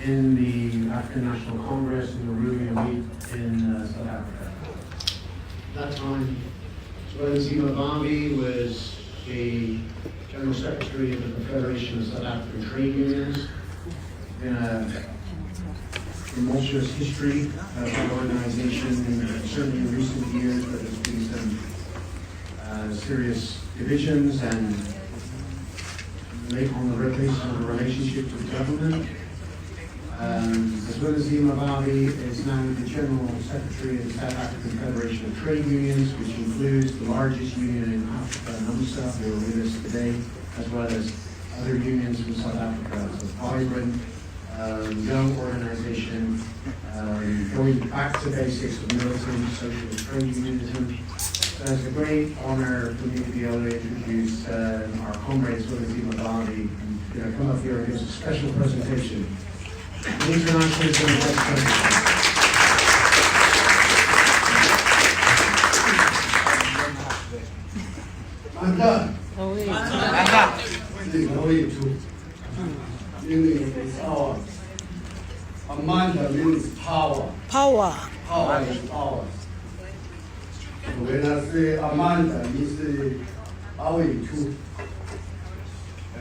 in the African National Congress in Arusha in South Africa. At that time, Zwelinzima Vavi was the General Secretary of the Confederation of South African Trade Unions. In a tumultuous history of that organization, and certainly in recent years there has been some serious divisions and on the basis of the relationship with government. Zwelinzima Vavi is now the General Secretary of the South African Federation of Trade Unions, which includes the largest union in Africa, NUMSA, who are with us today, as well as other unions from South Africa. It's a vibrant, young organization, going back to basics of militant social trade unionism. So it's a great honor for me to be able to introduce our comrade Zwelinzima Vavi, and come up here and give us a special presentation. The International Civil Rights President. Manda. Manda. Meaning is ours. Amanda means power. Power. Power is ours. When I say Amanda, you say Awi too.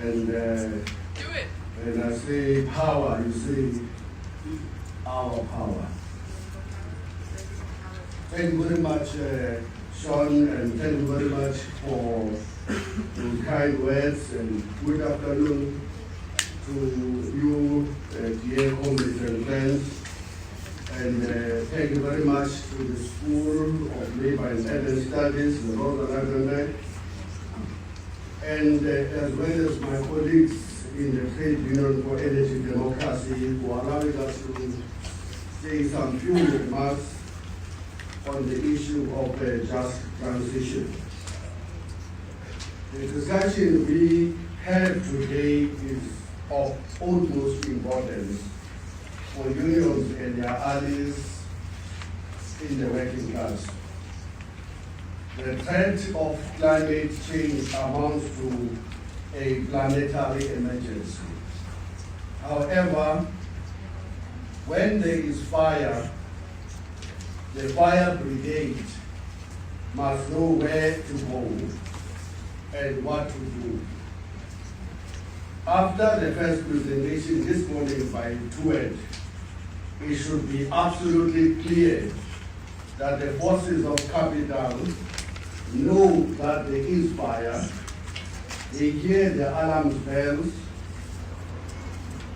And when I say power, you say our power. Thank you very much, Sean, and thank you very much for the kind words, and good afternoon to you, dear comrades and friends. And thank you very much to the School of Labor and Urban Studies, the Northern Ireland, and as well as my colleagues in the Trade Union for Energy Democracy, who are allowing us to say some few remarks on the issue of just transition. The discussion we have today is of utmost importance for unions and their allies in the working class. The threat of climate change amounts to a planetary emergency. However, when there is fire, the fire brigade must know where to go and what to do. After the first presentation this morning by TUED, it should be absolutely clear that the forces of capital know that there is fire, they hear the alarm bells,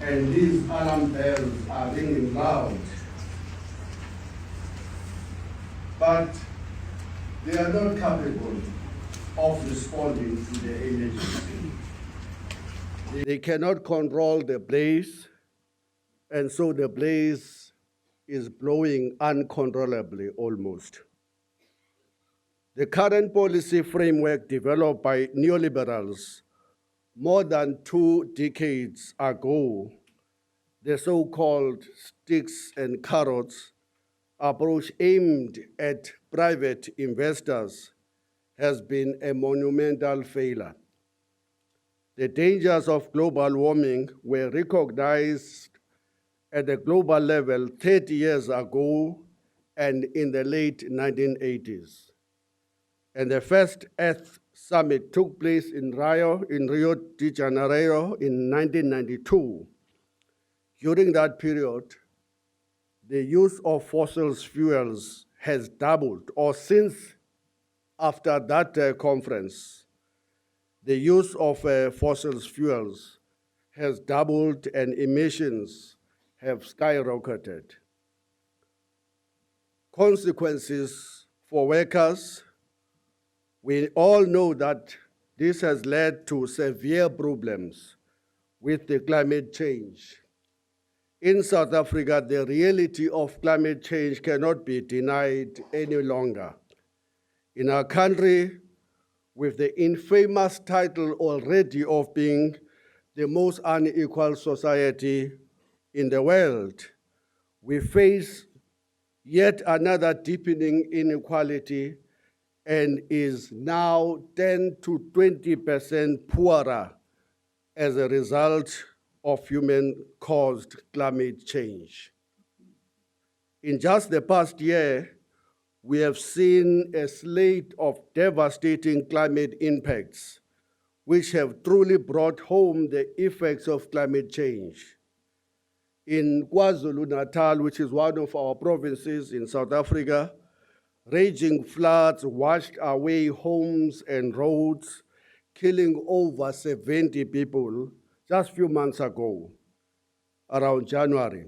and these alarm bells are ringing loud. But they are not capable of responding to the emergency. They cannot control the blaze, and so the blaze is blowing uncontrollably almost. The current policy framework developed by neoliberals more than 2 decades ago, the so-called sticks and carrots approach aimed at private investors, has been a monumental failure. The dangers of global warming were recognized at the global level 30 years ago and in the late 1980s. And the first Earth Summit took place in Rio de Janeiro in 1992. During that period, the use of fossil fuels has doubled, or since after that conference, the use of fossil fuels has doubled and emissions have skyrocketed. Consequences for workers, we all know that this has led to severe problems with the climate change. In South Africa, the reality of climate change cannot be denied any longer. In our country, with the infamous title already of being the most unequal society in the world, we face yet another deepening inequality and is now 10 to 20% poorer as a result of human-caused climate change. In just the past year, we have seen a slate of devastating climate impacts, which have truly brought home the effects of climate change. In KwaZulu-Natal, which is one of our provinces in South Africa, raging floods washed away homes and roads, killing over 70 people just a few months ago, around January,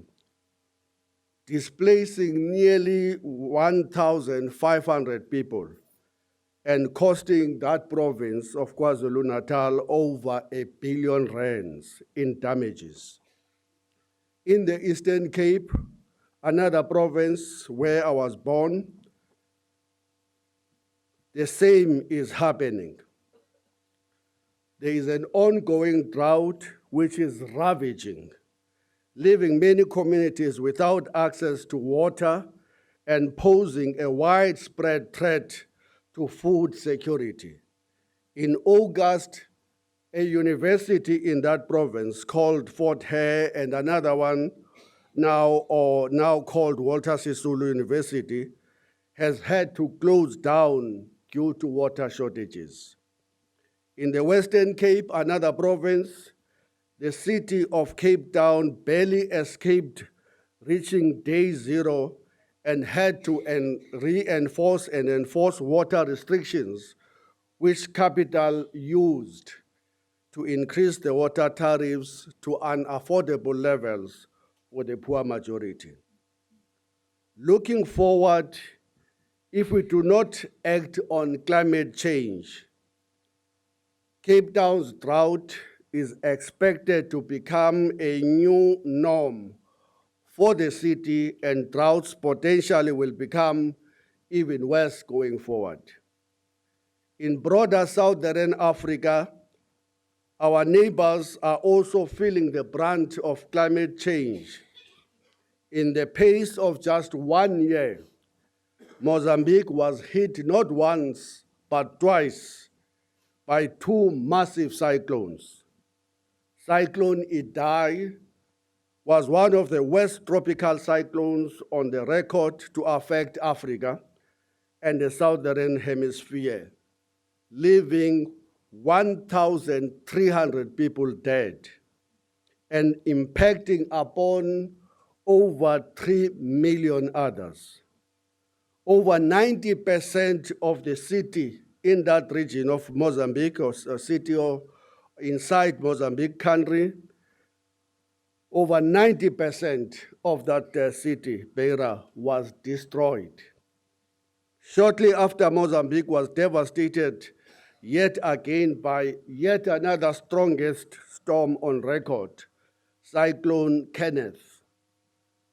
displacing nearly 1,500 people and costing that province of KwaZulu-Natal over R1 billion in damages. In the Eastern Cape, another province where I was born, the same is happening. There is an ongoing drought which is ravaging, leaving many communities without access to water and posing a widespread threat to food security. In August, a university in that province called Fort Hare and another one now called Walter Sisulu University has had to close down due to water shortages. In the Western Cape, another province, the city of Cape Town barely escaped reaching day zero and had to reinforce and enforce water restrictions, which capital used to increase the water tariffs to unaffordable levels for the poor majority. Looking forward, if we do not act on climate change, Cape Town's drought is expected to become a new norm for the city, and droughts potentially will become even worse going forward. In broader Southern Africa, our neighbors are also feeling the brunt of climate change. In the pace of just 1 year, Mozambique was hit not once, but twice by two massive cyclones. Cyclone Idai was one of the worst tropical cyclones on the record to affect Africa and the Southern Hemisphere, leaving 1,300 people dead and impacting upon over 3 million others. Over 90% of the city in that region of Mozambique, or a city inside Mozambique country, over 90% of that city, Beira, was destroyed. Shortly after Mozambique was devastated yet again by yet another strongest storm on record, Cyclone Kenneth,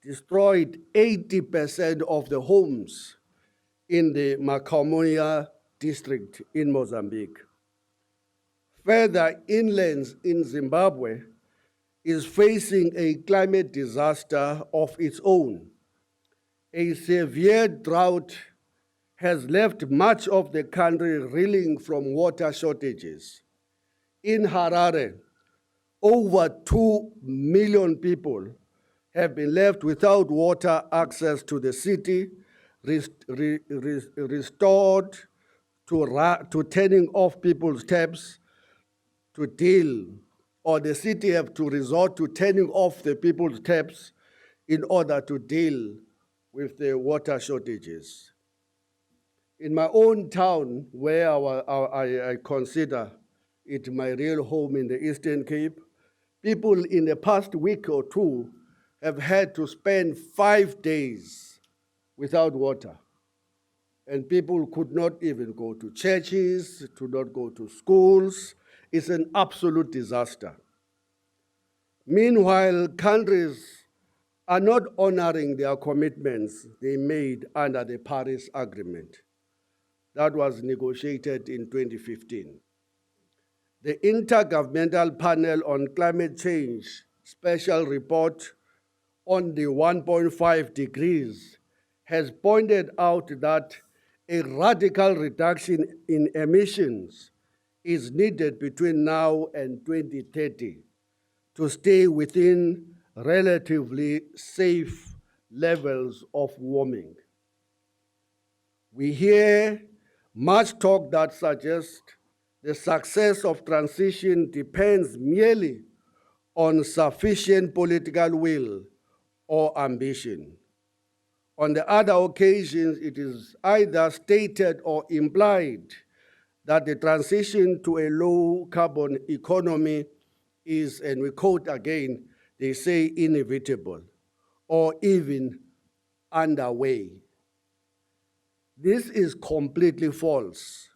destroyed 80% of the homes in the Makamoya district in Mozambique. Further inland in Zimbabwe is facing a climate disaster of its own. A severe drought has left much of the country reeling from water shortages. In Harare, over 2 million people have been left without water access to the city, restored to turning off people's taps to deal, or the city have to resort to turning off the people's taps in order to deal with the water shortages. In my own town, where I consider it my real home in the Eastern Cape, people in the past week or two have had to spend 5 days without water. And people could not even go to churches, could not go to schools. It's an absolute disaster. Meanwhile, countries are not honoring their commitments they made under the Paris Agreement that was negotiated in 2015. The Intergovernmental Panel on Climate Change special report on the 1.5 degrees has pointed out that a radical reduction in emissions is needed between now and 2030 to stay within relatively safe levels of warming. We hear much talk that suggests the success of transition depends merely on sufficient political will or ambition. On the other occasions, it is either stated or implied that the transition to a low carbon economy is, and we quote again, they say inevitable or even underway. This is completely false.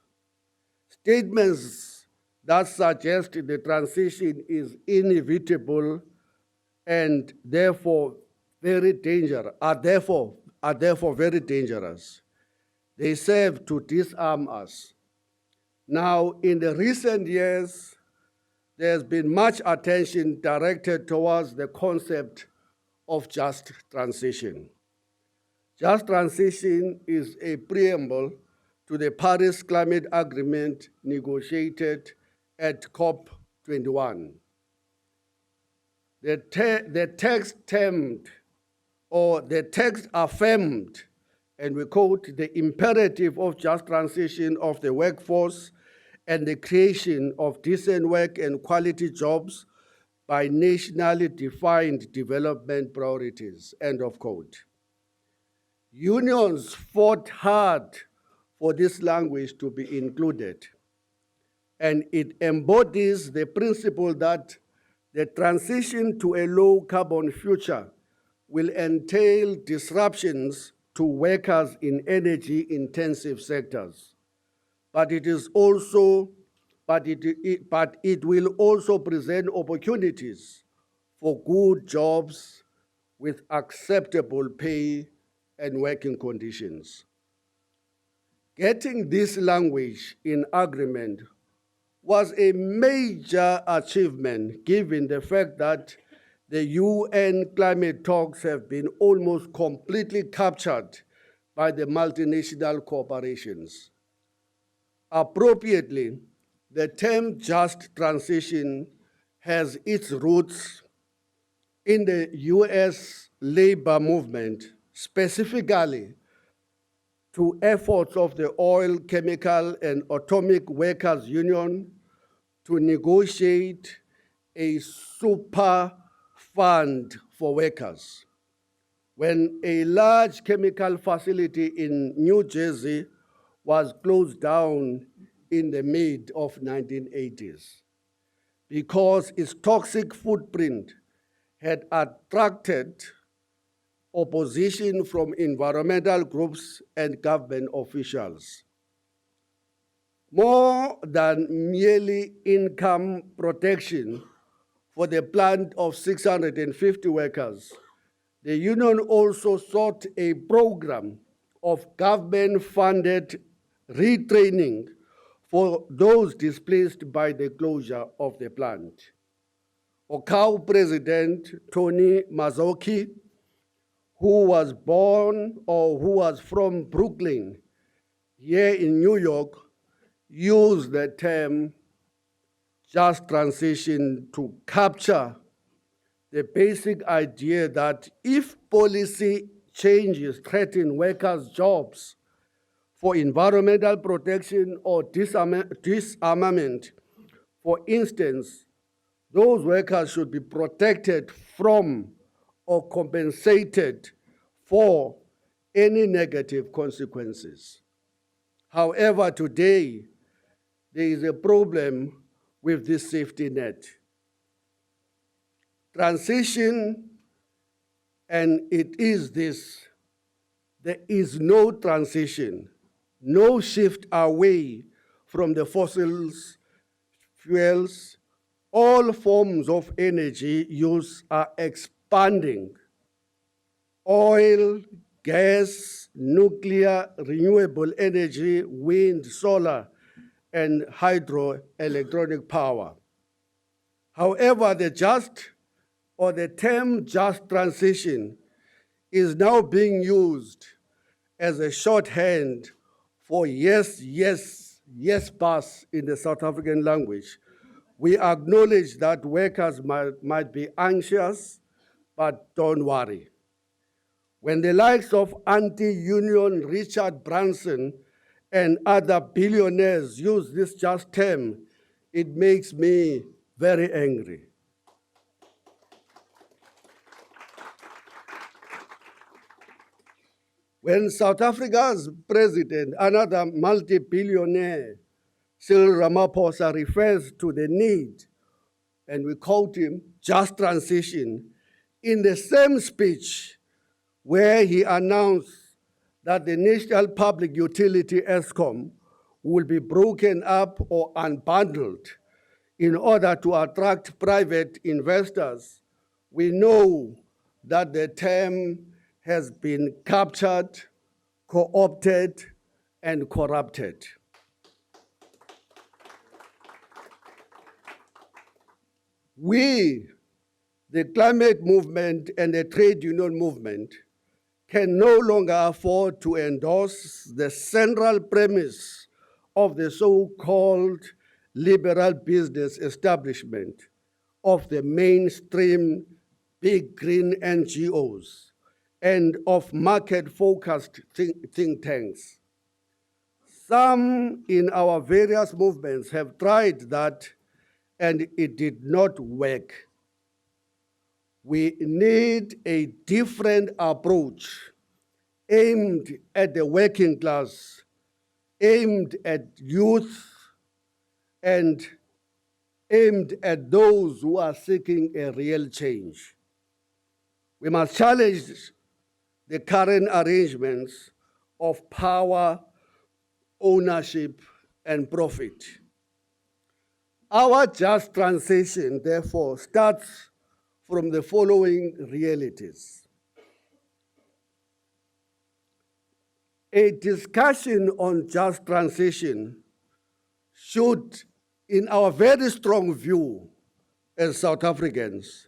Statements that suggest the transition is inevitable and therefore very dangerous are therefore very dangerous. They serve to disarm us. Now, in the recent years, there's been much attention directed towards the concept of just transition. Just transition is a preamble to the Paris Climate Agreement negotiated at COP21. The text affirmed, and we quote, the imperative of just transition of the workforce and the creation of decent work and quality jobs by nationally defined development priorities, end of quote. Unions fought hard for this language to be included, and it embodies the principle that the transition to a low carbon future will entail disruptions to workers in energy intensive sectors. But it will also present opportunities for good jobs with acceptable pay and working conditions. Getting this language in agreement was a major achievement given the fact that the UN climate talks have been almost completely captured by the multinational corporations. Appropriately, the term just transition has its roots in the US labor movement, specifically to efforts of the Oil, Chemical, and Atomic Workers Union to negotiate a super fund for workers. When a large chemical facility in New Jersey was closed down in the mid of 1980s because its toxic footprint had attracted opposition from environmental groups and government officials. More than merely income protection for the plant of 650 workers, the union also sought a program of government-funded retraining for those displaced by the closure of the plant. OCAO President Tony Mazzocchi, who was from Brooklyn, here in New York, used the term just transition to capture the basic idea that if policy changes threaten workers' jobs for environmental protection or disarmament, for instance, those workers should be protected from or compensated for any negative consequences. However, today, there is a problem with this safety net. Transition, and it is this, there is no transition, no shift away from the fossil fuels. All forms of energy use are expanding. Oil, gas, nuclear, renewable energy, wind, solar, and hydroelectric power. However, the term just transition is now being used as a shorthand for yes, yes, yes, pass in the South African language, We acknowledge that workers might be anxious, but don't worry. When the likes of anti-union Richard Branson and other billionaires use this just term, it makes me very angry. When South Africa's president, another multi-billionaire, Cyril Ramaphosa, refers to the need, and we quote him, just transition, in the same speech where he announced that the National Public Utility ESCOM will be broken up or unbundled in order to attract private investors, we know that the term has been captured, co-opted, and corrupted. We, the climate movement and the trade union movement, can no longer afford to endorse the central premise of the so-called liberal business establishment of the mainstream big green NGOs and of market-focused think tanks. Some in our various movements have tried that and it did not work. We need a different approach aimed at the working class, aimed at youth, and aimed at those who are seeking a real change. We must challenge the current arrangements of power, ownership, and profit. Our just transition, therefore, starts from the following realities. A discussion on just transition should, in our very strong view as South Africans,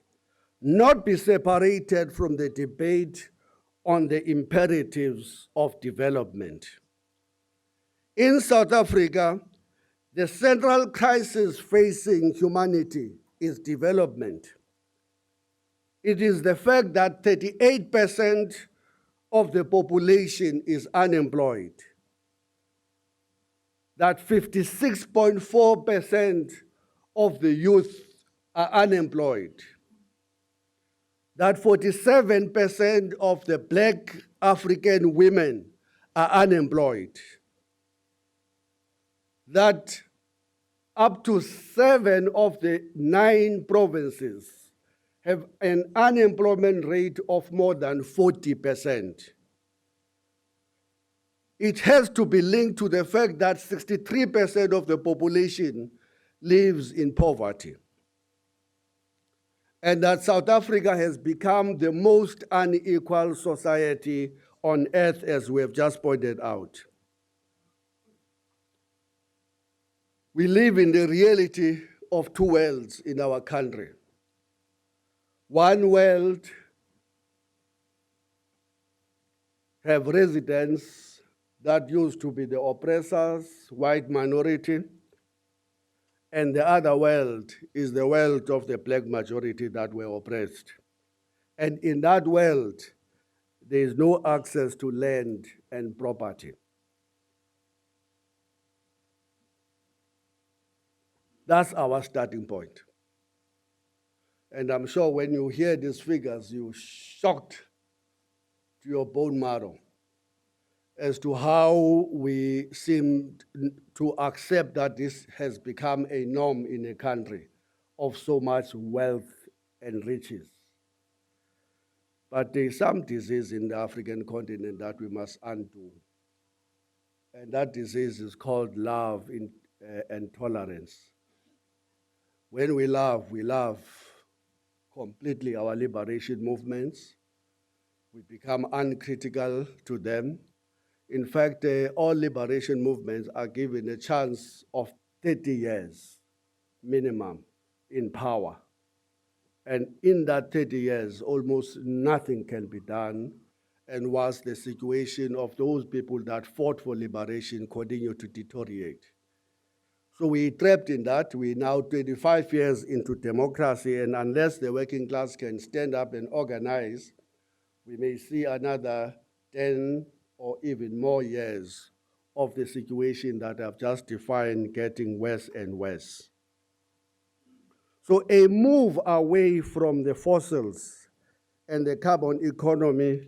not be separated from the debate on the imperatives of development. In South Africa, the central crisis facing humanity is development. It is the fact that 38% of the population is unemployed, that 56.4% of the youth are unemployed, that 47% of the Black African women are unemployed, that up to 7 of the 9 provinces have an unemployment rate of more than 40%. It has to be linked to the fact that 63% of the population lives in poverty, and that South Africa has become the most unequal society on earth, as we have just pointed out. We live in the reality of two worlds in our country. One world have residents that used to be the oppressors, white minority, and the other world is the world of the black majority that were oppressed. And in that world, there is no access to land and property. That's our starting point. And I'm sure when you hear these figures, you're shocked to your bone marrow as to how we seem to accept that this has become a norm in a country of so much wealth and riches. But there's some disease in the African continent that we must undo. And that disease is called love and tolerance. When we love completely our liberation movements. We become uncritical to them. In fact, all liberation movements are given a chance of 30 years minimum in power. And in that 30 years, almost nothing can be done. And whilst the situation of those people that fought for liberation continue to deteriorate. So we're trapped in that. We're now 25 years into democracy, and unless the working class can stand up and organize, we may see another 10 or even more years of the situation that I've just defined getting worse and worse. So a move away from the fossils and the carbon economy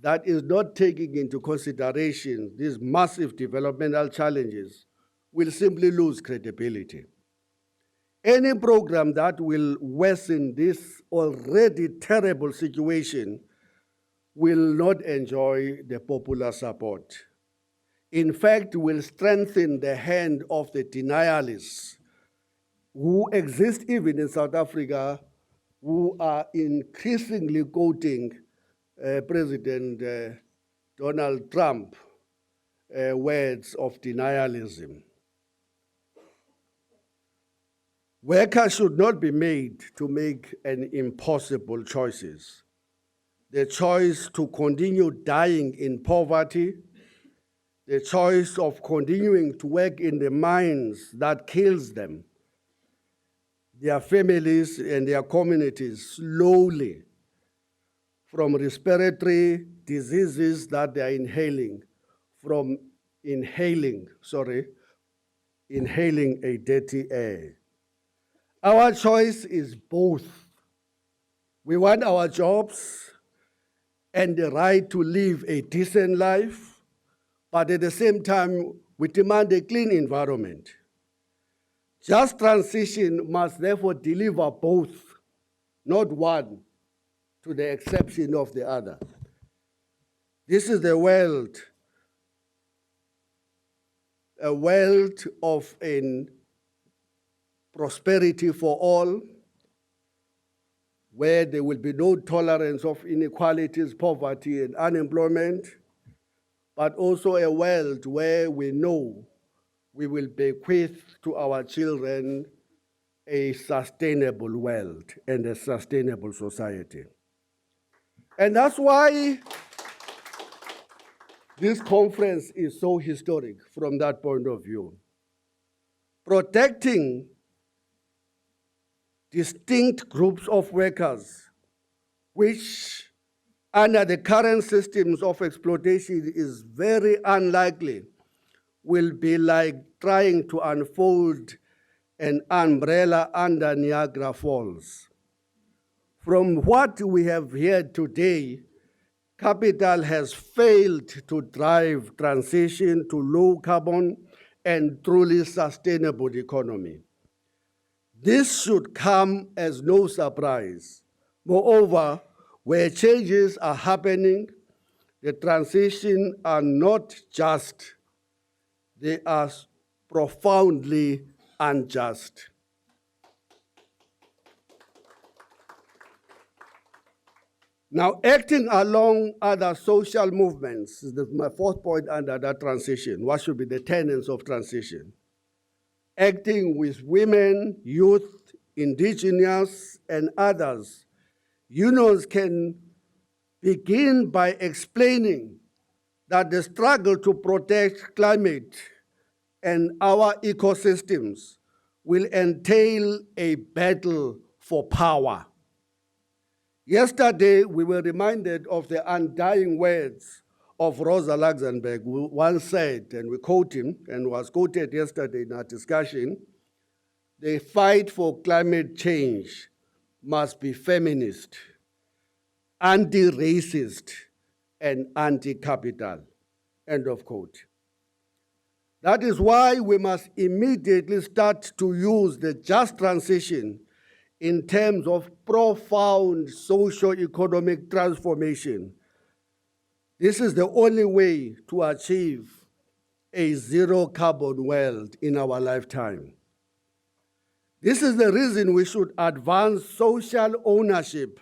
that is not taking into consideration these massive developmental challenges will simply lose credibility. Any program that will worsen this already terrible situation will not enjoy the popular support. In fact, will strengthen the hand of the denialists who exist even in South Africa, who are increasingly quoting President Donald Trump words of denialism. Workers should not be made to make an impossible choices. The choice to continue dying in poverty, the choice of continuing to work in the mines that kills them, their families and their communities slowly from respiratory diseases that they are inhaling, from inhaling a dirty air. Our choice is both. We want our jobs and the right to live a decent life, but at the same time, we demand a clean environment. Just transition must therefore deliver both, not one to the exception of the other. This is the world, a world of prosperity for all, where there will be no tolerance of inequalities, poverty, and unemployment, but also a world where we know we will bequeath to our children a sustainable world and a sustainable society. And that's why this conference is so historic from that point of view. Protecting distinct groups of workers, which under the current systems of exploitation is very unlikely, will be like trying to unfold an umbrella under Niagara Falls. From what we have heard today, capital has failed to drive transition to low carbon and truly sustainable economy. This should come as no surprise. Moreover, where changes are happening, the transitions are not just, they are profoundly unjust. Now, acting along other social movements is my fourth point under that transition. What should be the tenets of transition? Acting with women, youth, indigenous, and others, unions can begin by explaining that the struggle to protect climate and our ecosystems will entail a battle for power. Yesterday, we were reminded of the undying words of Rosa Luxemburg, who once said, and we quote him, and was quoted yesterday in our discussion, the fight for climate change must be feminist, anti-racist, and anti-capital, end of quote. That is why we must immediately start to use the just transition in terms of profound socio-economic transformation. This is the only way to achieve a zero carbon world in our lifetime. This is the reason we should advance social ownership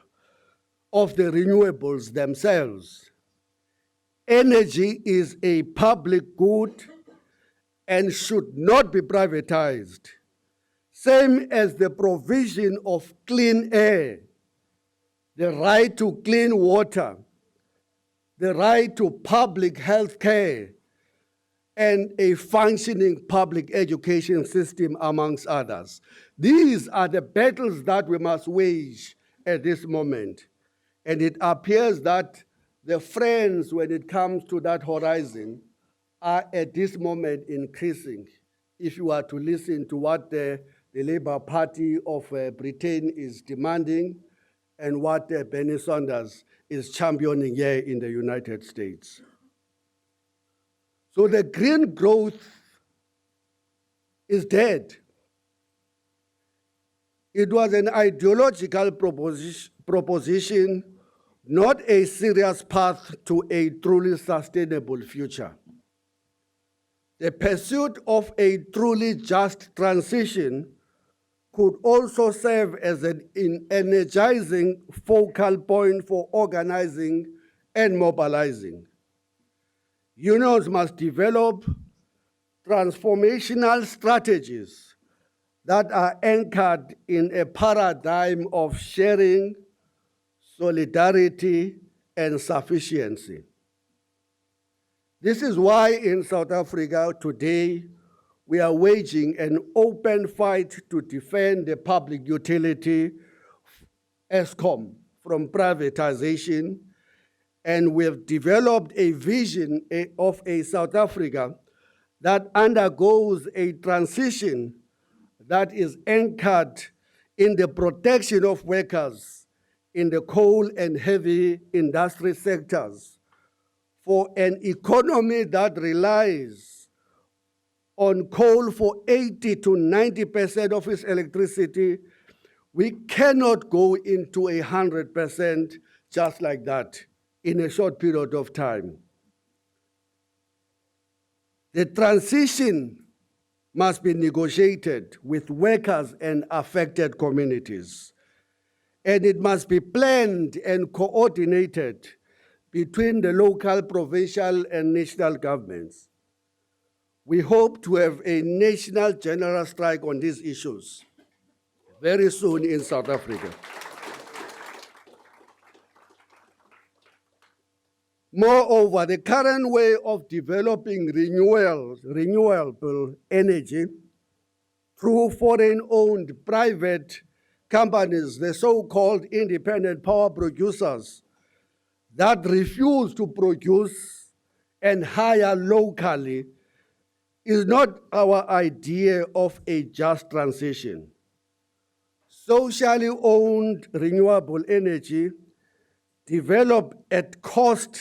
of the renewables themselves. Energy is a public good and should not be privatized. Same as the provision of clean air, the right to clean water, the right to public health care, and a functioning public education system, amongst others. These are the battles that we must wage at this moment. And it appears that the friends, when it comes to that horizon, are at this moment increasing. If you are to listen to what the Labour Party of Britain is demanding and what Bernie Sanders is championing here in the United States. So the green growth is dead. It was an ideological proposition, not a serious path to a truly sustainable future. The pursuit of a truly just transition could also serve as an energizing focal point for organizing and mobilizing. Unions must develop transformational strategies that are anchored in a paradigm of sharing, solidarity, and sufficiency. This is why in South Africa today, we are waging an open fight to defend the public utility, Eskom, from privatization, and we've developed a vision of a South Africa that undergoes a transition that is anchored in the protection of workers in the coal and heavy industry sectors for an economy that relies on coal for 80 to 90% of its electricity. We cannot go into 100% just like that in a short period of time. The transition must be negotiated with workers and affected communities. And it must be planned and coordinated between the local, provincial, and national governments. We hope to have a national general strike on these issues very soon in South Africa. Moreover, the current way of developing renewable energy through foreign-owned private companies, the so-called independent power producers, that refuse to produce and hire locally, is not our idea of a just transition. Socially owned renewable energy developed at cost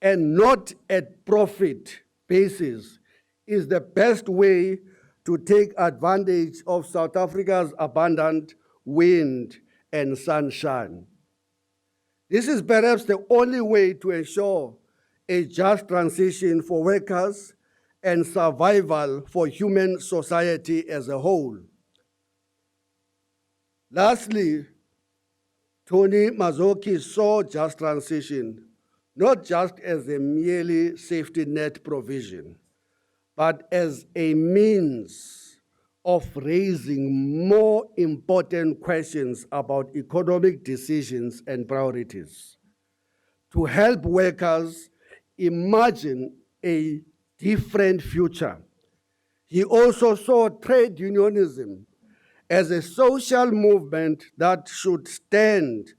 and not at profit basis is the best way to take advantage of South Africa's abundant wind and sunshine. This is perhaps the only way to ensure a just transition for workers and survival for human society as a whole. Lastly, Tony Mazoki saw just transition not just as a merely safety net provision, but as a means of raising more important questions about economic decisions and priorities to help workers imagine a different future. He also saw trade unionism as a social movement that should stand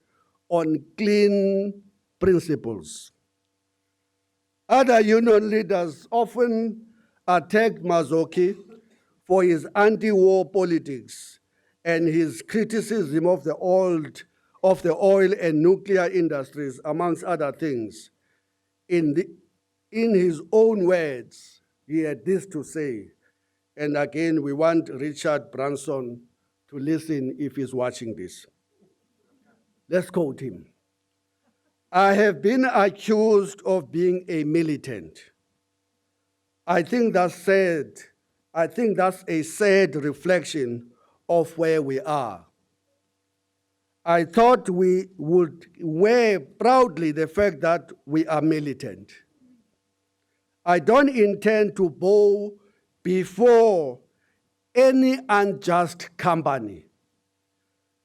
on clean principles. Other union leaders often attacked Mazoki for his anti-war politics and his criticism of the oil and nuclear industries, amongst other things. In his own words, he had this to say, and again, we want Richard Branson to listen if he's watching this. Let's quote him. "I have been accused of being a militant. I think that's sad. I think that's a sad reflection of where we are. I thought we would wear proudly the fact that we are militant. I don't intend to bow before any unjust company,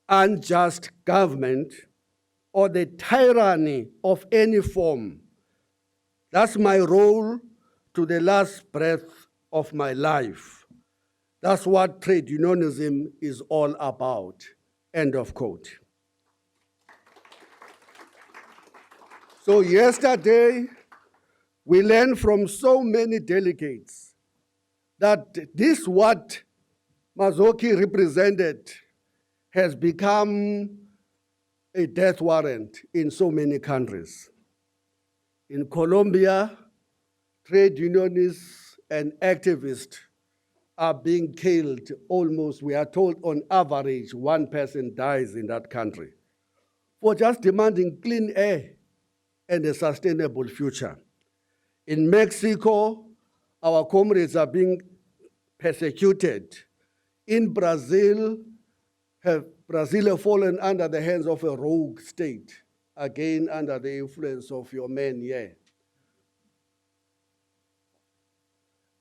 unjust government, or the tyranny of any form. That's my role, to the last breath of my life. That's what trade unionism is all about. End of quote. So yesterday, we learned from so many delegates that this what Mazoki represented has become a death warrant in so many countries. In Colombia, trade unionists and activists are being killed almost, we are told on average, one person dies in that country for just demanding clean air and a sustainable future. In Mexico, our comrades are being persecuted. In Brazil, Brazil have fallen under the hands of a rogue state, again under the influence of your men here.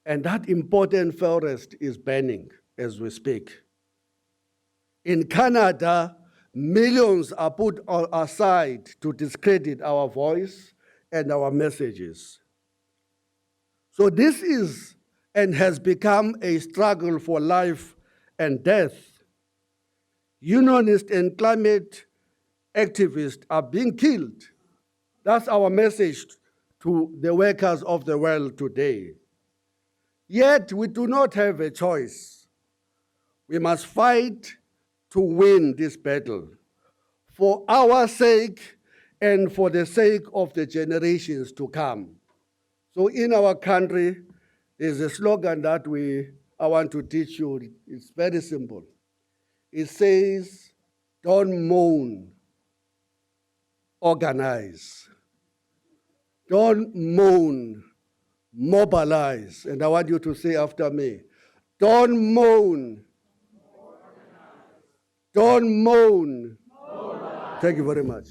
And that important forest is burning as we speak. In Canada, millions are put aside to discredit our voice and our messages. So this is and has become a struggle for life and death. Unionists and climate activists are being killed. That's our message to the workers of the world today. Yet we do not have a choice. We must fight to win this battle for our sake and for the sake of the generations to come. So in our country, there's a slogan that I want to teach you. It's very simple. It says, don't moan, organize. Don't moan, mobilize. And I want you to say after me, don't moan. Don't moan. Mobilize. Thank you very much.